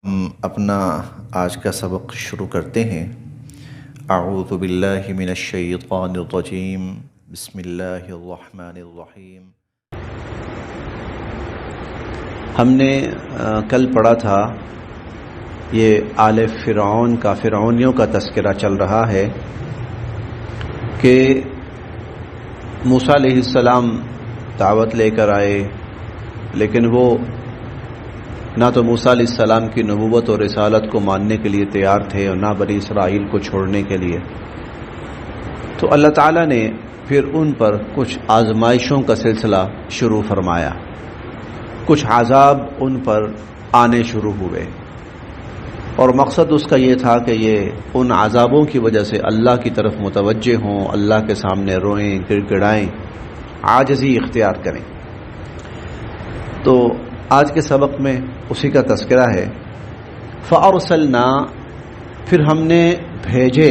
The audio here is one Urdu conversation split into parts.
ہم اپنا آج کا سبق شروع کرتے ہیں۔ اعوذ باللہ من الشیطان الرجیم، بسم اللہ الرحمن الرحیم۔ ہم نے کل پڑھا تھا، یہ آل فرعون کا، فرعونیوں کا تذکرہ چل رہا ہے کہ موسیٰ علیہ السلام دعوت لے کر آئے، لیکن وہ نہ تو موسیٰ علیہ السلام کی نبوت اور رسالت کو ماننے کے لیے تیار تھے اور نہ بنی اسرائیل کو چھوڑنے کے لیے۔ تو اللہ تعالیٰ نے پھر ان پر کچھ آزمائشوں کا سلسلہ شروع فرمایا، کچھ عذاب ان پر آنے شروع ہوئے، اور مقصد اس کا یہ تھا کہ یہ ان عذابوں کی وجہ سے اللہ کی طرف متوجہ ہوں، اللہ کے سامنے روئیں، گڑ گڑائیں، عاجزی اختیار کریں۔ تو آج کے سبق میں اسی کا تذکرہ ہے۔ فَأَرْسَلْنَا، پھر ہم نے بھیجے،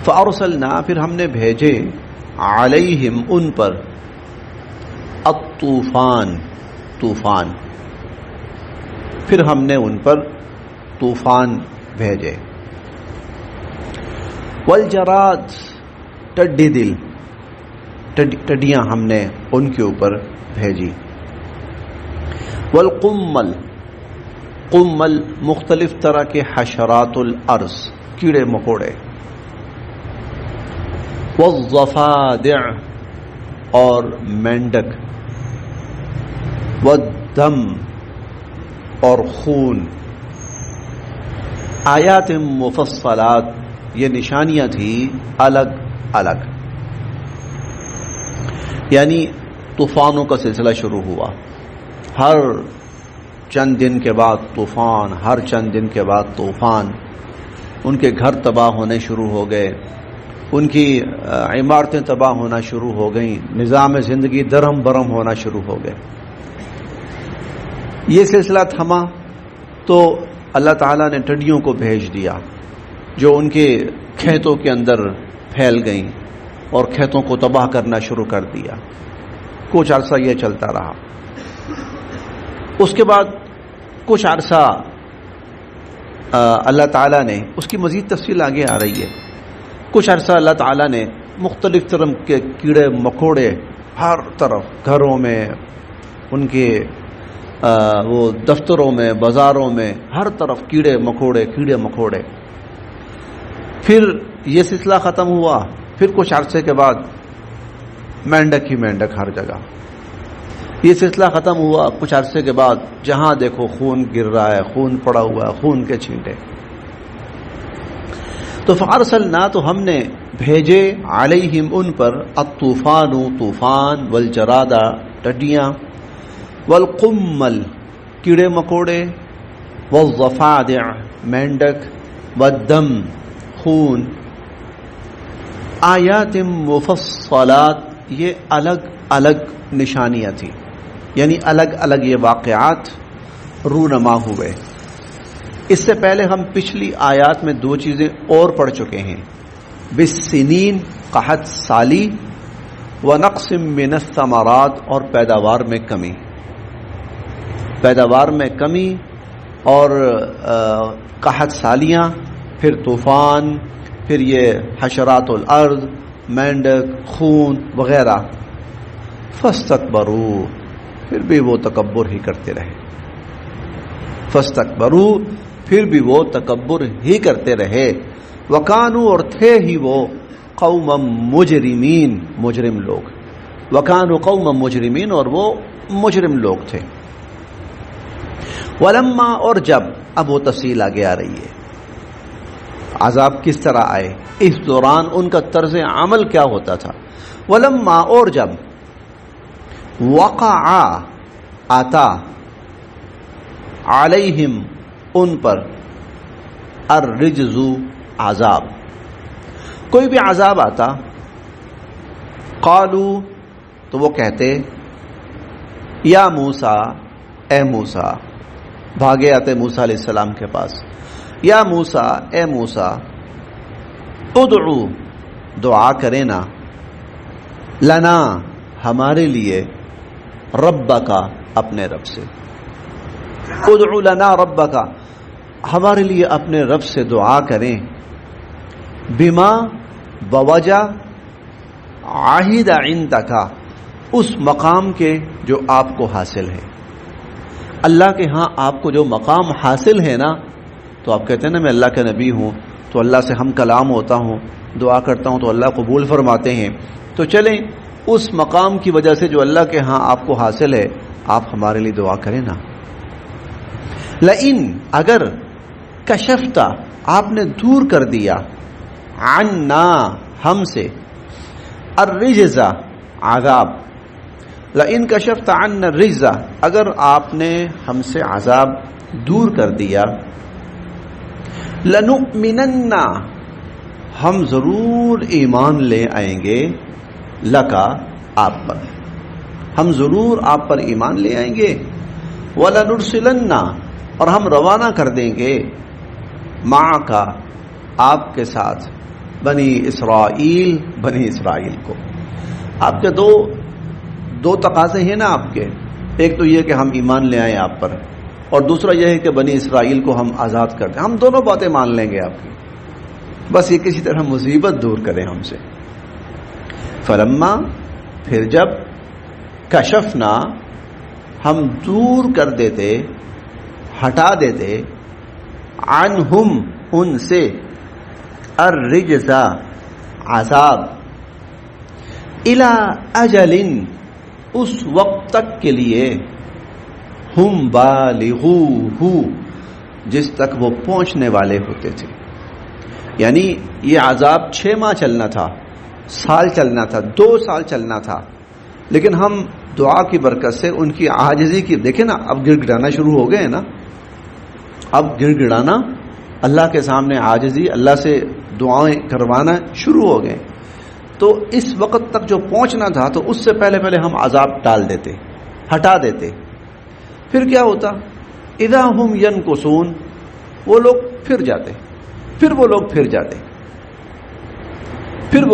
فَأَرْسَلْنَا، پھر ہم نے بھیجے، عَلَيْهِمْ، ان پر، الطوفان، طوفان، پھر ہم نے ان پر طوفان بھیجے، والجراد، ٹڈی دل، ٹڈیاں ہم نے ان کے اوپر بھیجی، والقمل، قمل مختلف طرح کے حشرات الارض، کیڑے مکوڑے، والضفادع، اور مینڈک، والدم، اور خون، آیات مفصلات، یہ نشانیاں تھیں الگ الگ، یعنی طوفانوں کا سلسلہ شروع ہوا، ہر چند دن کے بعد طوفان، ہر چند دن کے بعد طوفان، ان کے گھر تباہ ہونے شروع ہو گئے، ان کی عمارتیں تباہ ہونا شروع ہو گئیں، نظام زندگی درہم برہم ہونا شروع ہو گئے۔ یہ سلسلہ تھما تو اللہ تعالیٰ نے ٹڈیوں کو بھیج دیا جو ان کے کھیتوں کے اندر پھیل گئیں اور کھیتوں کو تباہ کرنا شروع کر دیا۔ کچھ عرصہ یہ چلتا رہا، اس کے بعد کچھ عرصہ اللہ تعالیٰ نے، اس کی مزید تفصیل آگے آ رہی ہے، کچھ عرصہ اللہ تعالیٰ نے مختلف طرح کے کیڑے مکوڑے ہر طرف، گھروں میں، ان کے وہ دفتروں میں، بازاروں میں، ہر طرف کیڑے مکوڑے۔ پھر یہ سلسلہ ختم ہوا، پھر کچھ عرصے کے بعد مینڈک ہی مینڈک ہر جگہ، یہ سلسلہ ختم ہوا، کچھ عرصے کے بعد جہاں دیکھو خون گر رہا ہے، خون پڑا ہوا ہے، خون کے چھینٹے۔ تو فارسلنا، تو ہم نے بھیجے، علیہم، ان پر، الطوفان، طوفان، والجراد، ٹڈیاں، والقمل، کیڑے مکوڑے، والضفادع، مینڈک، والدم، خون، آیات مفصلات، یہ الگ الگ نشانیاں تھیں، یعنی الگ الگ یہ واقعات رونما ہوئے۔ اس سے پہلے ہم پچھلی آیات میں دو چیزیں اور پڑھ چکے ہیں، بالسنین، قحط سالی، ونقص من الثمرات، اور پیداوار میں کمی، پیداوار میں کمی اور قحط سالیاں، پھر طوفان، پھر یہ حشرات الارض، مینڈک، خون وغیرہ۔ فاستکبروا، پھر بھی وہ تکبر ہی کرتے رہے، فاستکبروا، پھر بھی وہ تکبر ہی کرتے رہے، وکانوا، اور تھے ہی وہ، قوما مجرمین، مجرم لوگ، وکانوا قوما مجرمین، اور وہ مجرم لوگ تھے۔ ولما، اور جب، اب وہ تفصیل آگے آ رہی ہے، عذاب کس طرح آئے، اس دوران ان کا طرز عمل کیا ہوتا تھا۔ ولما، اور جب، وقع، آتا، علیہم، ان پر، الرجز، عذاب، کوئی بھی عذاب آتا، قالو، تو وہ کہتے، یا موسیٰ، اے موسیٰ، بھاگے آتے موسیٰ علیہ السلام کے پاس، یا موسیٰ، اے موسیٰ، ادعو، دعا کرے نا، لنا، ہمارے لیے، رب کا، اپنے رب سے، ادع لنا ربک، ہمارے لیے اپنے رب سے دعا کریں، بما بوجہ عہد عندک، اس مقام کے جو آپ کو حاصل ہے۔ اللہ کے ہاں آپ کو جو مقام حاصل ہے نا، تو آپ کہتے ہیں نا میں اللہ کا نبی ہوں، تو اللہ سے ہم کلام ہوتا ہوں، دعا کرتا ہوں تو اللہ قبول فرماتے ہیں، تو چلیں اس مقام کی وجہ سے جو اللہ کے ہاں آپ کو حاصل ہے، آپ ہمارے لیے دعا کریں نا۔ لئن، اگر کشفت، آپ نے دور کر دیا، عنا، ہم سے، الرجز، عذاب، لئن کشفت عنا الرجز، اگر آپ نے ہم سے عذاب دور کر دیا، لنؤمنن، ہم ضرور ایمان لے آئیں گے، لکا، آپ پر، ہم ضرور آپ پر ایمان لے آئیں گے، ولنرسلن، اور ہم روانہ کر دیں گے، معک، آپ کے ساتھ، بنی اسرائیل کو۔ آپ کے دو تقاضے ہیں نا آپ کے، ایک تو یہ کہ ہم ایمان لے آئیں آپ پر، اور دوسرا یہ ہے کہ بنی اسرائیل کو ہم آزاد کر دیں۔ ہم دونوں باتیں مان لیں گے آپ کی، بس یہ کسی طرح مصیبت دور کریں ہم سے۔ فلما، پھر جب، کشفنا، ہم دور کر دیتے، ہٹا دیتے، عنہم، ان سے، الرجز، عذاب، الی اجل، اس وقت تک کے لیے، ہم بالغوہ، جس تک وہ پہنچنے والے ہوتے تھے۔ یعنی یہ عذاب 6 ماہ چلنا تھا، سال چلنا تھا، 2 سال چلنا تھا، لیکن ہم دعا کی برکت سے ان کی عاجزی کی، دیکھیں نا اب گڑ گڑانا شروع ہو گئے ہیں نا، اب گڑ گڑانا، اللہ کے سامنے عاجزی، اللہ سے دعائیں کروانا شروع ہو گئے۔ تو اس وقت تک جو پہنچنا تھا تو اس سے پہلے ہم عذاب ٹال دیتے، ہٹا دیتے، پھر کیا ہوتا؟ اذا ہم ینکثون، وہ لوگ پھر جاتے، پھر وہ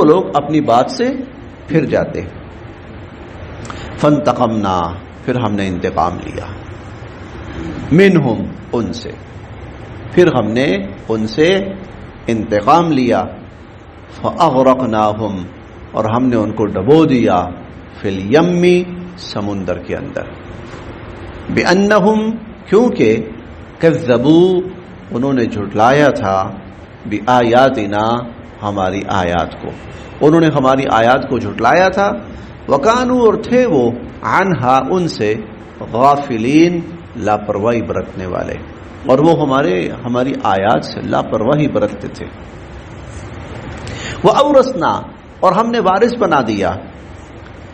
لوگ اپنی بات سے پھر جاتے۔ فانتقمنا، پھر ہم نے انتقام لیا، منہم، ان سے، پھر ہم نے ان سے انتقام لیا، فاغرقناہم، اور ہم نے ان کو ڈبو دیا، فی الیم، سمندر کے اندر، بانہم، کیونکہ کذبوا، انہوں نے جھٹلایا تھا، بآیاتنا، ہماری آیات کو، انہوں نے ہماری آیات کو جھٹلایا تھا، وکانوا، اور تھے وہ، عنہا، ان سے، غافلین، لاپرواہی برتنے والے، اور وہ ہماری آیات سے لاپرواہی برتتے تھے۔ وَأَوْرَثْنَا، اور ہم نے وارث بنا دیا،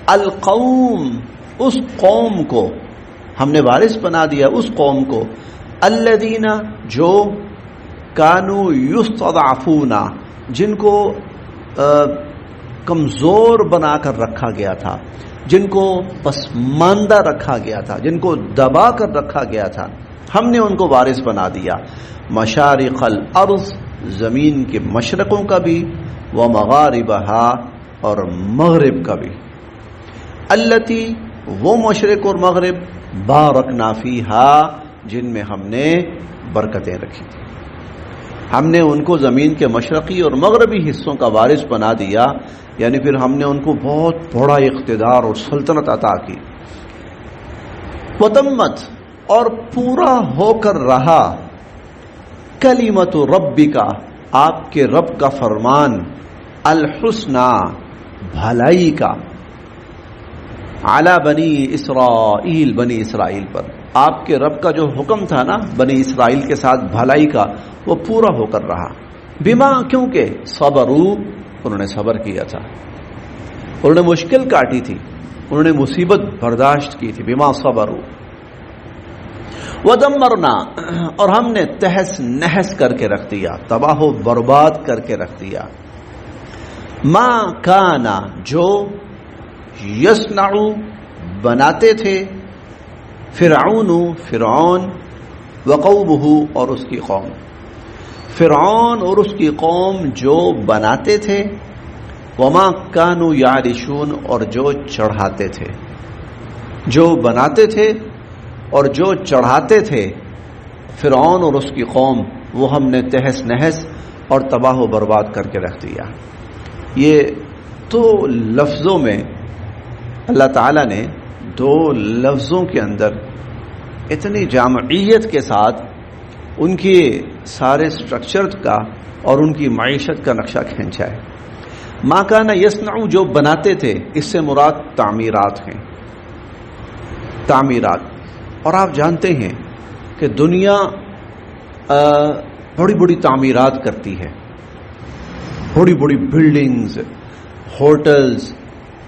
القوم، اس قوم کو، ہم نے وارث بنا دیا اس قوم کو، الذین، جو، کانوا یستضعفون، جن کو کمزور بنا کر رکھا گیا تھا، جن کو پسماندہ رکھا گیا تھا، جن کو دبا کر رکھا گیا تھا، ہم نے ان کو وارث بنا دیا، مشارق الارض، زمین کے مشرقوں کا بھی، ومغاربہا، اور مغرب کا بھی، التی، وہ مشرق اور مغرب، بارکنا فیہا، جن میں ہم نے برکتیں رکھی تھی، ہم نے ان کو زمین کے مشرقی اور مغربی حصوں کا وارث بنا دیا، یعنی پھر ہم نے ان کو بہت بڑا اقتدار اور سلطنت عطا کی۔ وتمت، اور پورا ہو کر رہا، کلمت ربک، آپ کے رب کا فرمان، الحسنی، بھلائی کا، علی بنی اسرائیل، بنی اسرائیل پر، آپ کے رب کا جو حکم تھا نا بنی اسرائیل کے ساتھ بھلائی کا، وہ پورا ہو کر رہا، بما، کیونکہ صبروا، انہوں نے صبر کیا تھا، انہوں نے مشکل کاٹی تھی، انہوں نے مصیبت برداشت کی تھی، بما صبروا۔ ودمرنا، اور ہم نے تہس نہس کر کے رکھ دیا، تباہ و برباد کر کے رکھ دیا، ما کانا، جو، یصنع، بناتے تھے، فرعون وقومہ، اور اس کی قوم، فرعون اور اس کی قوم جو بناتے تھے، وما کانوا یعرشون، اور جو چڑھاتے تھے، جو بناتے تھے اور جو چڑھاتے تھے فرعون اور اس کی قوم وہ ہم نے تہس نہس اور تباہ و برباد کر کے رکھ دیا. یہ دو لفظوں میں اللہ تعالیٰ نے دو لفظوں کے اندر اتنی جامعیت کے ساتھ ان کے سارے سٹرکچر کا اور ان کی معیشت کا نقشہ کھینچا ہے. ما کان یصنع جو بناتے تھے، اس سے مراد تعمیرات ہیں. تعمیرات. اور آپ جانتے ہیں کہ دنیا بڑی بڑی تعمیرات کرتی ہے، بڑی بڑی بلڈنگز، ہوٹلز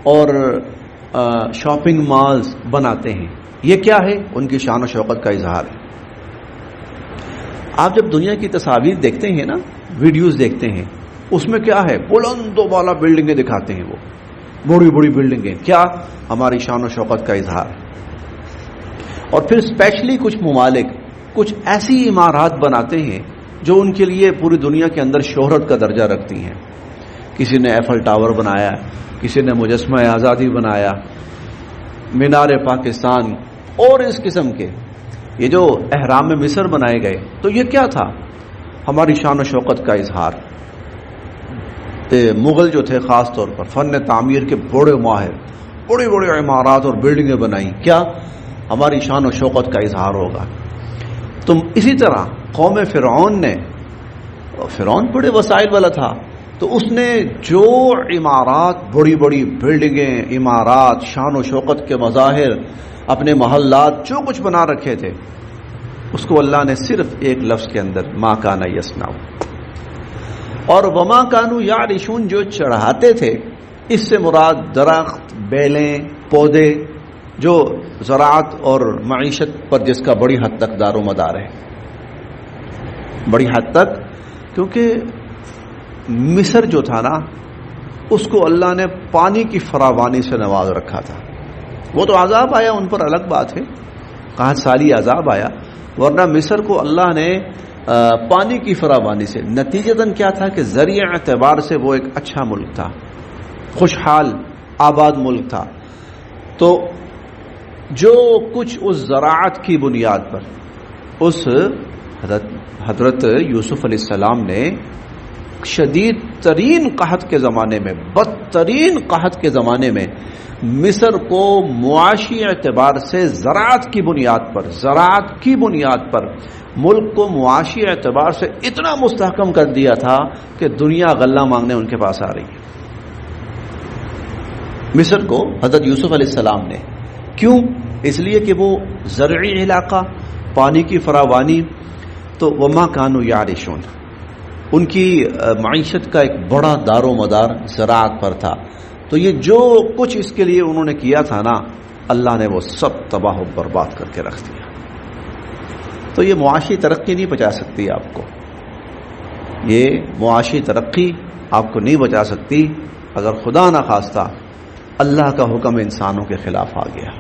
اور شاپنگ مالز بناتے ہیں. یہ کیا ہے؟ ان کی شان و شوکت کا اظہار ہے. آپ جب دنیا کی تصاویر دیکھتے ہیں نا، ویڈیوز دیکھتے ہیں، اس میں کیا ہے؟ بلند و بالا بلڈنگیں دکھاتے ہیں، وہ بڑی بڑی بلڈنگیں. کیا؟ ہماری شان و شوکت کا اظہار. اور پھر اسپیشلی کچھ ممالک کچھ ایسی عمارات بناتے ہیں جو ان کے لیے پوری دنیا کے اندر شہرت کا درجہ رکھتی ہیں. کسی نے ایفل ٹاور بنایا، کسی نے مجسمہ آزادی بنایا، مینار پاکستان اور اس قسم کے. یہ جو احرام مصر بنائے گئے تو یہ کیا تھا؟ ہماری شان و شوکت کا اظہار. مغل جو تھے خاص طور پر فن تعمیر کے بڑے ماہر، بڑی بڑی عمارات اور بلڈنگیں بنائیں. کیا؟ ہماری شان و شوکت کا اظہار ہوگا. تم اسی طرح قوم فرعون نے، فرعون بڑے وسائل والا تھا، تو اس نے جو عمارات، بڑی بڑی بلڈنگیں، عمارات، شان و شوکت کے مظاہر، اپنے محلات، جو کچھ بنا رکھے تھے، اس کو اللہ نے صرف ایک لفظ کے اندر ما کان یصنع. اور وما کانوا یعرشون جو چڑھاتے تھے، اس سے مراد درخت، بیلیں، پودے، جو زراعت اور معیشت پر جس کا بڑی حد تک دار و مدار ہے. بڑی حد تک، کیونکہ مصر جو تھا نا، اس کو اللہ نے پانی کی فراوانی سے نواز رکھا تھا. وہ تو عذاب آیا ان پر الگ بات ہے، قحط سالی عذاب آیا، ورنہ مصر کو اللہ نے پانی کی فراوانی سے، نتیجتاً کیا تھا کہ ذریعہ اعتبار سے وہ ایک اچھا ملک تھا، خوشحال آباد ملک تھا. تو جو کچھ اس زراعت کی بنیاد پر اس حضرت یوسف علیہ السلام نے شدید ترین قحط کے زمانے میں، بدترین قحط کے زمانے میں مصر کو معاشی اعتبار سے زراعت کی بنیاد پر ملک کو معاشی اعتبار سے اتنا مستحکم کر دیا تھا کہ دنیا غلہ مانگنے ان کے پاس آ رہی ہے. مصر کو حضرت یوسف علیہ السلام نے. کیوں؟ اس لیے کہ وہ زرعی علاقہ، پانی کی فراوانی. تو وما کانوا یعرشون، ان کی معیشت کا ایک بڑا دار و مدار زراعت پر تھا. تو یہ جو کچھ اس کے لیے انہوں نے کیا تھا نا، اللہ نے وہ سب تباہ و برباد کر کے رکھ دیا. تو یہ معاشی ترقی نہیں بچا سکتی آپ کو، یہ معاشی ترقی آپ کو نہیں بچا سکتی اگر خدا نہ خواستہ اللہ کا حکم انسانوں کے خلاف آ گیا.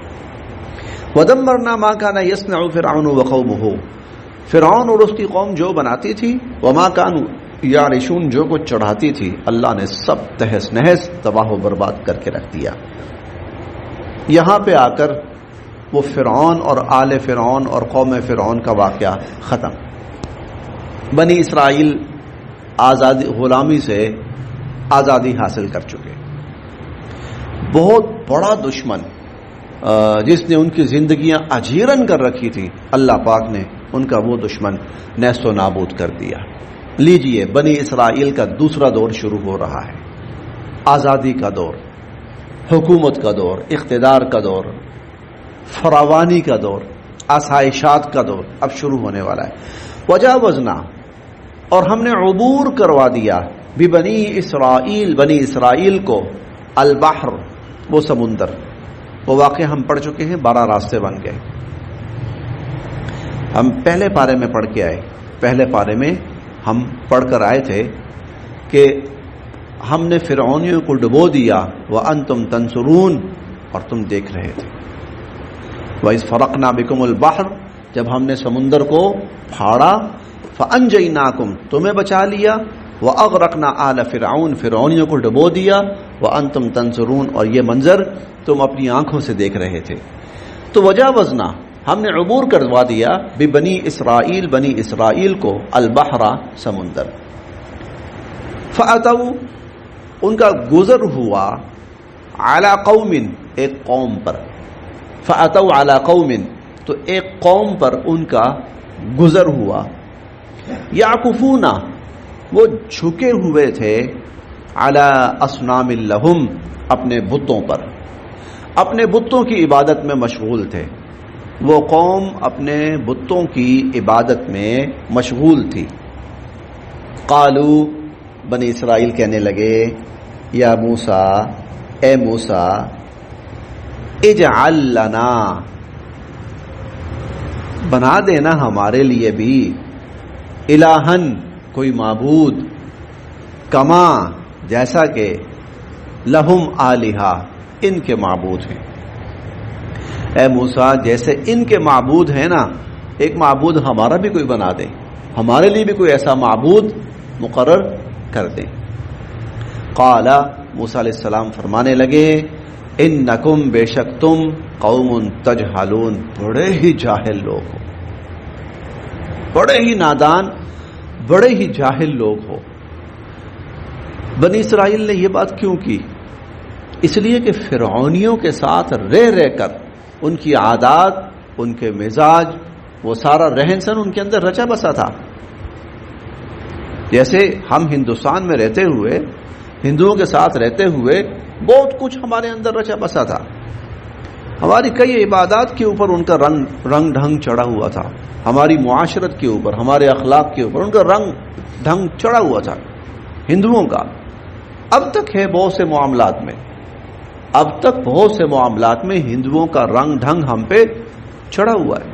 وَدَمَّرْنَا مَا كَانَ يَصْنَعُ فِرْعَوْنُ وَقَوْمُهُ، فرعون اور اس کی قوم جو بناتی تھی، وما كانوا یعرشون جو کچھ چڑھاتی تھی، اللہ نے سب تہس نہس تباہ و برباد کر کے رکھ دیا. یہاں پہ آ کر وہ فرعون اور آل فرعون اور قوم فرعون کا واقعہ ختم. بنی اسرائیل آزادی، غلامی سے آزادی حاصل کر چکے. بہت بڑا دشمن جس نے ان کی زندگیاں اجیرن کر رکھی تھی، اللہ پاک نے ان کا وہ دشمن نیست و نابود کر دیا. لیجئے بنی اسرائیل کا دوسرا دور شروع ہو رہا ہے، آزادی کا دور، حکومت کا دور، اقتدار کا دور، فراوانی کا دور، آسائشات کا دور اب شروع ہونے والا ہے. وجاوزنا، اور ہم نے عبور کروا دیا، ببنی اسرائیل، بنی اسرائیل کو، البحر، وہ سمندر. وہ واقعہ ہم پڑھ چکے ہیں، 12 راستے بن گئے. ہم پہلے پارے میں پڑھ کے آئے، پہلے پارے میں ہم پڑھ کر آئے تھے کہ ہم نے فرعونیوں کو ڈبو دیا، وَأَنْتُمْ تَنْصُرُونَ، اور تم دیکھ رہے تھے. وَإِذْ فَرَقْنَا بِكُمُ الْبَحْرَ، جب ہم نے سمندر کو پھاڑا، فَأَنْجَيْنَاكُمْ، تمہیں بچا لیا، وَأَغْرَقْنَا آلَ فِرْعَوْنَ، فرعونیوں کو ڈبو دیا، وَأَنْتُمْ تَنْصُرُونَ، اور یہ منظر تم اپنی آنکھوں سے دیکھ رہے تھے. تو وجاوزنا، ہم نے عبور کروا دیا ببنی اسرائیل، بنی اسرائیل کو، البحر سمندر، فاتوا ان کا گزر ہوا، علی قوم ایک قوم پر، فاتوا علی قوم تو ایک قوم پر ان کا گزر ہوا، یعکفون وہ جھکے ہوئے تھے، علی اصنام لہم اپنے بتوں پر، اپنے بتوں کی عبادت میں مشغول تھے، وہ قوم اپنے بتوں کی عبادت میں مشغول تھی۔ قالو بنی اسرائیل کہنے لگے، یا موسیٰ اے موسیٰ، اجعل لنا بنا دینا ہمارے لیے بھی، الہن کوئی معبود، کما جیسا کہ لہم آلہہ ان کے معبود ہیں۔ اے موسیٰ جیسے ان کے معبود ہیں نا، ایک معبود ہمارا بھی کوئی بنا دیں، ہمارے لیے بھی کوئی ایسا معبود مقرر کر دیں۔ قال موسیٰ علیہ السلام فرمانے لگے، انکم بے شک تم قوم تجہلون بڑے ہی جاہل لوگ ہو، بڑے ہی نادان، بڑے ہی جاہل لوگ ہو۔ بنی اسرائیل نے یہ بات کیوں کی؟ اس لیے کہ فرعونیوں کے ساتھ رہ کر ان کی عادات، ان کے مزاج، وہ سارا رہن سہن ان کے اندر رچا بسا تھا۔ جیسے ہم ہندوستان میں رہتے ہوئے، ہندوؤں کے ساتھ رہتے ہوئے بہت کچھ ہمارے اندر رچا بسا تھا، ہماری کئی عبادات کے اوپر ان کا رنگ ڈھنگ چڑھا ہوا تھا، ہماری معاشرت کے اوپر، ہمارے اخلاق کے اوپر ان کا رنگ ڈھنگ چڑھا ہوا تھا ہندوؤں کا۔ اب تک ہے بہت سے معاملات میں، اب تک بہت سے معاملات میں ہندوؤں کا رنگ ڈھنگ ہم پہ چڑھا ہوا ہے۔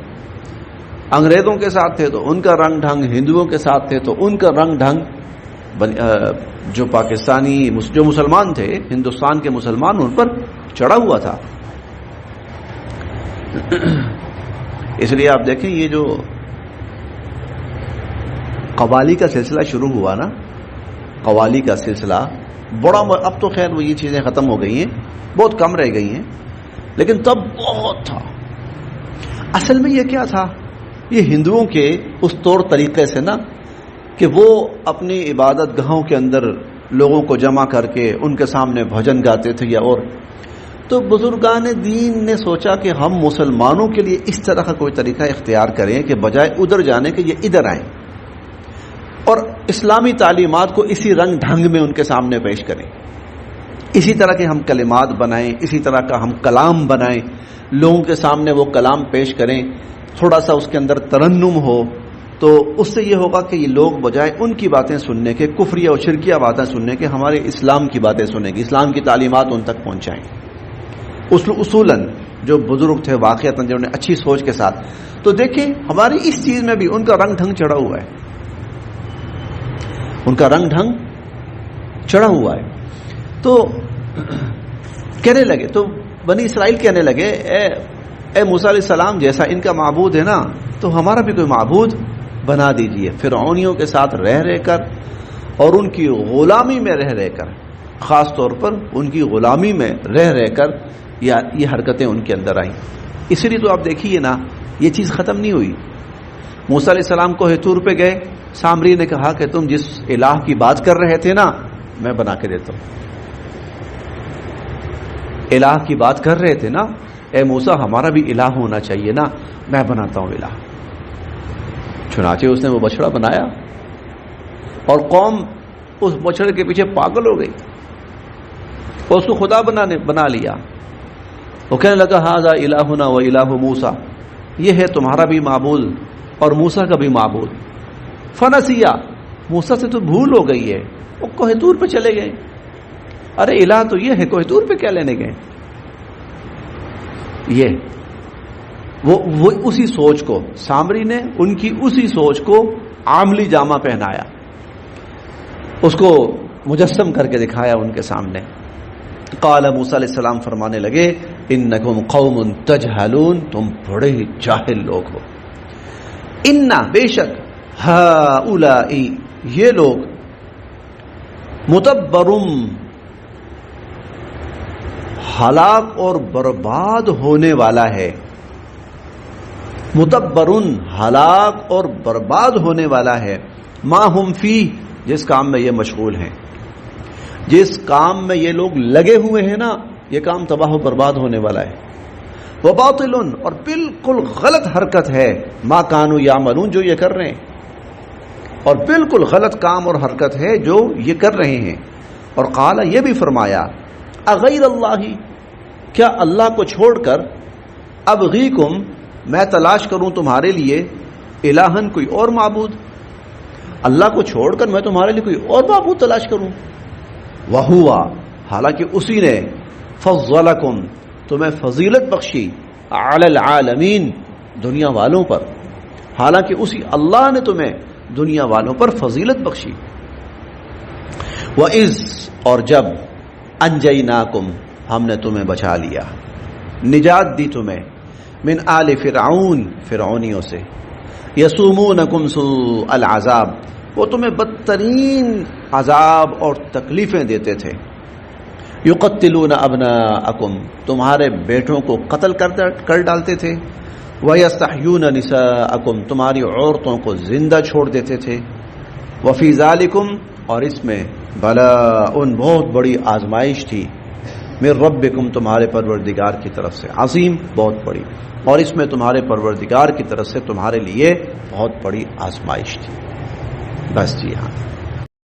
انگریزوں کے ساتھ تھے تو ان کا رنگ ڈھنگ، ہندوؤں کے ساتھ تھے تو ان کا رنگ ڈھنگ، جو پاکستانی جو مسلمان تھے، ہندوستان کے مسلمان، ان پر چڑھا ہوا تھا۔ اس لیے آپ دیکھیں یہ جو قوالی کا سلسلہ شروع ہوا نا، قوالی کا سلسلہ بڑا، اب تو خیر وہ یہ چیزیں ختم ہو گئی ہیں، بہت کم رہ گئی ہیں، لیکن تب بہت تھا۔ اصل میں یہ کیا تھا؟ یہ ہندوؤں کے اس طور طریقے سے نا کہ وہ اپنی عبادت گاہوں کے اندر لوگوں کو جمع کر کے ان کے سامنے بھجن گاتے تھے یا اور، تو بزرگان دین نے سوچا کہ ہم مسلمانوں کے لیے اس طرح کا کوئی طریقہ اختیار کریں کہ بجائے ادھر جانے کے یہ ادھر آئیں اور اسلامی تعلیمات کو اسی رنگ ڈھنگ میں ان کے سامنے پیش کریں، اسی طرح کے ہم کلمات بنائیں، اسی طرح کا ہم کلام بنائیں، لوگوں کے سامنے وہ کلام پیش کریں، تھوڑا سا اس کے اندر ترنم ہو، تو اس سے یہ ہوگا کہ یہ لوگ بجائے ان کی باتیں سننے کے، کفریہ اور شرکیہ باتیں سننے کے، ہمارے اسلام کی باتیں سنیں گے، اسلام کی تعلیمات ان تک پہنچائیں۔ اصولاً جو بزرگ تھے واقعتاً جنہوں نے اچھی سوچ کے ساتھ، تو دیکھیں ہماری اس چیز میں بھی ان کا رنگ ڈھنگ چڑھا ہوا ہے، ان کا رنگ ڈھنگ چڑھا ہوا ہے۔ تو کہنے لگے، تو بنی اسرائیل کہنے لگے، اے موسیٰ علیہ السلام جیسا ان کا معبود ہے نا، تو ہمارا بھی کوئی معبود بنا دیجئے۔ فرعونیوں کے ساتھ رہ کر اور ان کی غلامی میں رہ کر، خاص طور پر ان کی غلامی میں رہ کر یہ حرکتیں ان کے اندر آئیں۔ اس لیے تو آپ دیکھیے نا، یہ چیز ختم نہیں ہوئی۔ موسیٰ علیہ السلام کو طور پہ گئے، سامری نے کہا کہ تم جس الہ کی بات کر رہے تھے نا، میں بنا کے دیتا ہوں۔ الہ کی بات کر رہے تھے نا، اے موسیٰ ہمارا بھی الہ ہونا چاہیے نا، میں بناتا ہوں الہ۔ چنانچہ اس نے وہ بچڑا بنایا اور قوم اس بچڑے کے پیچھے پاگل ہو گئی اور اس کو خدا بنا لیا۔ وہ کہنے لگا ھذا الہنا و الہ موسیٰ، یہ ہے تمہارا بھی معبود اور موسیٰ کا بھی معبود۔ فنسیا، موسیٰ سے تو بھول ہو گئی ہے، وہ کوہ طور پہ چلے گئے۔ ارے الہ تو یہ ہے، کوہ طور پہ کیا لینے گئے؟ یہ وہ اسی سوچ کو، سامری نے ان کی اسی سوچ کو عاملی جامہ پہنایا، اس کو مجسم کر کے دکھایا ان کے سامنے۔ قال موسیٰ علیہ السلام فرمانے لگے، انکم قوم تجہلون، تم بڑے ہی جاہل لوگ ہو۔ انا، بے شک، ہؤلاء، یہ لوگ، متبرم، ہلاک اور برباد ہونے والا ہے، متبرن ہلاک اور برباد ہونے والا ہے، ما ہم فی جس کام میں یہ مشغول ہیں، جس کام میں یہ لوگ لگے ہوئے ہیں نا، یہ کام تباہ و برباد ہونے والا ہے۔ وباطل اور بالکل غلط حرکت ہے، ما کانوا یعملون جو یہ کر رہے ہیں، اور بالکل غلط کام اور حرکت ہے جو یہ کر رہے ہیں۔ اور قال یہ بھی فرمایا اغیر اللہ کیا اللہ کو چھوڑ کر ابغیکم میں تلاش کروں تمہارے لیے الہن کوئی اور معبود، اللہ کو چھوڑ کر میں تمہارے لیے کوئی اور معبود تلاش کروں۔ وہوا حالانکہ اسی نے فضلکم تمہیں فضیلت بخشی علی العالمین دنیا والوں پر، حالانکہ اسی اللہ نے تمہیں دنیا والوں پر فضیلت بخشی۔ وَإِذْ اور جب انجیناکم ہم نے تمہیں بچا لیا، نجات دی تمہیں، من آل فرعون فرعونیوں سے، یسومونکم سوء العذاب وہ تمہیں بدترین عذاب اور تکلیفیں دیتے تھے، یقتلون ابناءکم تمہارے بیٹوں کو قتل کر ڈالتے تھے، ویستحیون نساءکم تمہاری عورتوں کو زندہ چھوڑ دیتے تھے، وفی ذالکم اور اس میں بلاء بہت بڑی آزمائش تھی، من ربکم تمہارے پروردگار کی طرف سے، عظیم بہت بڑی، اور اس میں تمہارے پروردگار کی طرف سے تمہارے لیے بہت بڑی آزمائش تھی۔ بس جی ہاں۔